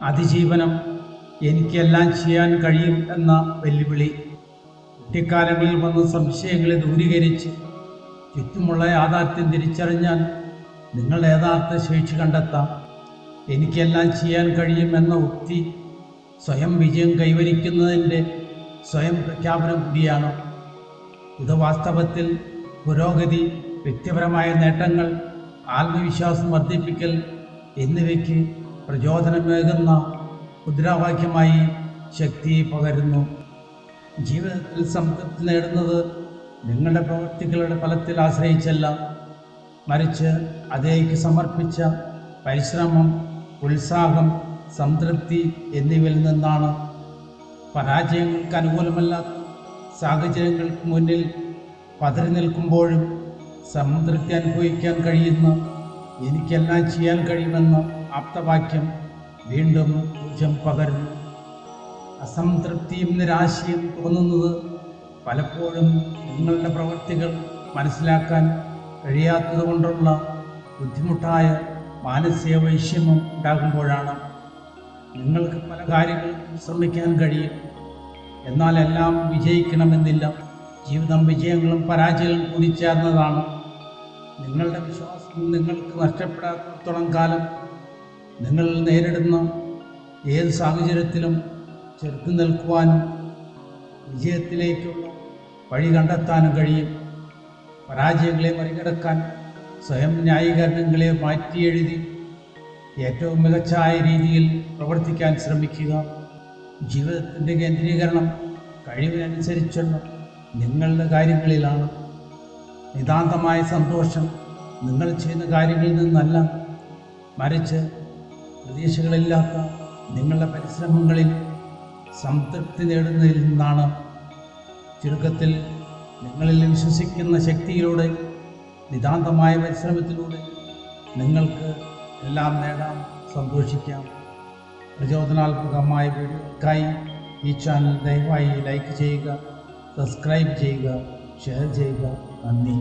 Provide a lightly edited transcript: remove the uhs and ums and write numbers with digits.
അതിജീവനം, എനിക്കെല്ലാം ചെയ്യാൻ കഴിയും എന്ന വെല്ലുവിളി, കുട്ടിക്കാലങ്ങളിൽ വന്ന സംശയങ്ങളെ ദൂരീകരിച്ച് ചുറ്റുമുള്ള യാഥാർത്ഥ്യം തിരിച്ചറിഞ്ഞാൽ നിങ്ങൾ യഥാർത്ഥ ശേഷി കണ്ടെത്താം. എനിക്കെല്ലാം ചെയ്യാൻ കഴിയും എന്ന ഉക്തി സ്വയം വിജയം കൈവരിക്കുന്നതിൻ്റെ സ്വയം പ്രഖ്യാപനം കൂടിയാണ്. ഇത് വാസ്തവത്തിൽ പുരോഗതി, വ്യക്തിപരമായ നേട്ടങ്ങൾ, ആത്മവിശ്വാസം വർദ്ധിപ്പിക്കൽ എന്നിവയ്ക്ക് പ്രചോദനമേകുന്ന മുദ്രാവാക്യമായി ശക്തി പകരുന്നു. ജീവിതത്തിൽ സംതൃപ്തി നേടുന്നത് നിങ്ങളുടെ പ്രവൃത്തികളുടെ ഫലത്തിൽ ആശ്രയിച്ചല്ല, മറിച്ച് അതേക്ക് സമർപ്പിച്ച പരിശ്രമം, ഉത്സാഹം, സംതൃപ്തി എന്നിവയിൽ നിന്നാണ്. പരാജയങ്ങൾക്ക് അനുകൂലമല്ലാത്ത സാഹചര്യങ്ങൾക്ക് മുന്നിൽ പതറി നിൽക്കുമ്പോഴും സംതൃപ്തി അനുഭവിക്കാൻ കഴിയുന്ന എനിക്കെല്ലാം ചെയ്യാൻ കഴിയുമെന്ന ആപ്തവാക്യം വീണ്ടും ഊർജം പകരുന്നു. അസംതൃപ്തിയും നിരാശയും തോന്നുന്നത് പലപ്പോഴും നിങ്ങളുടെ പ്രവൃത്തികൾ മനസ്സിലാക്കാൻ കഴിയാത്തത് കൊണ്ടുള്ള ബുദ്ധിമുട്ടായ മാനസിക വൈഷമ്യം ഉണ്ടാകുമ്പോഴാണ്. നിങ്ങൾക്ക് പല കാര്യങ്ങളും ശ്രമിക്കാൻ കഴിയും, എന്നാൽ എല്ലാം വിജയിക്കണമെന്നില്ല. ജീവിതം വിജയങ്ങളും പരാജയങ്ങളും കൂടി ചേർന്നതാണ്. നിങ്ങളുടെ വിശ്വാസം നിങ്ങൾക്ക് നഷ്ടപ്പെടാത്തിടത്തോളം കാലം നിങ്ങൾ നേരിടുന്ന ഏത് സാഹചര്യത്തിലും ചെറുത്തു നിൽക്കുവാനും വിജയത്തിലേക്കുള്ള വഴി കണ്ടെത്താനും കഴിയും. പരാജയങ്ങളെ മറികടക്കാൻ സ്വയം ന്യായീകരണങ്ങളെ മാറ്റിയെഴുതി ഏറ്റവും മികച്ചായ രീതിയിൽ പ്രവർത്തിക്കാൻ ശ്രമിക്കുക. ജീവിതത്തിൻ്റെ കേന്ദ്രീകരണം കഴിവിനനുസരിച്ചുള്ള നിങ്ങളുടെ കാര്യങ്ങളിലാണ്. നിതാന്തമായ സന്തോഷം നിങ്ങൾ ചെയ്യുന്ന കാര്യങ്ങളിൽ നിന്നല്ല, മറിച്ച് പ്രതീക്ഷകളില്ലാത്ത നിങ്ങളുടെ പരിശ്രമങ്ങളിൽ സംതൃപ്തി നേടുന്നതിൽ നിന്നാണ്. ചുരുക്കത്തിൽ, നിങ്ങളിൽ വിശ്വസിക്കുന്ന ശക്തിയിലൂടെ, നിതാന്തമായ പരിശ്രമത്തിലൂടെ നിങ്ങൾക്ക് എല്ലാം നേടാം, സന്തോഷിക്കാം. പ്രചോദനാത്മകമായ വീഡിയോകൾക്കായി ഈ ചാനൽ ദയവായി ലൈക്ക് ചെയ്യുക, സബ്സ്ക്രൈബ് ചെയ്യുക, ഷെയർ ചെയ്യുക. നന്ദി.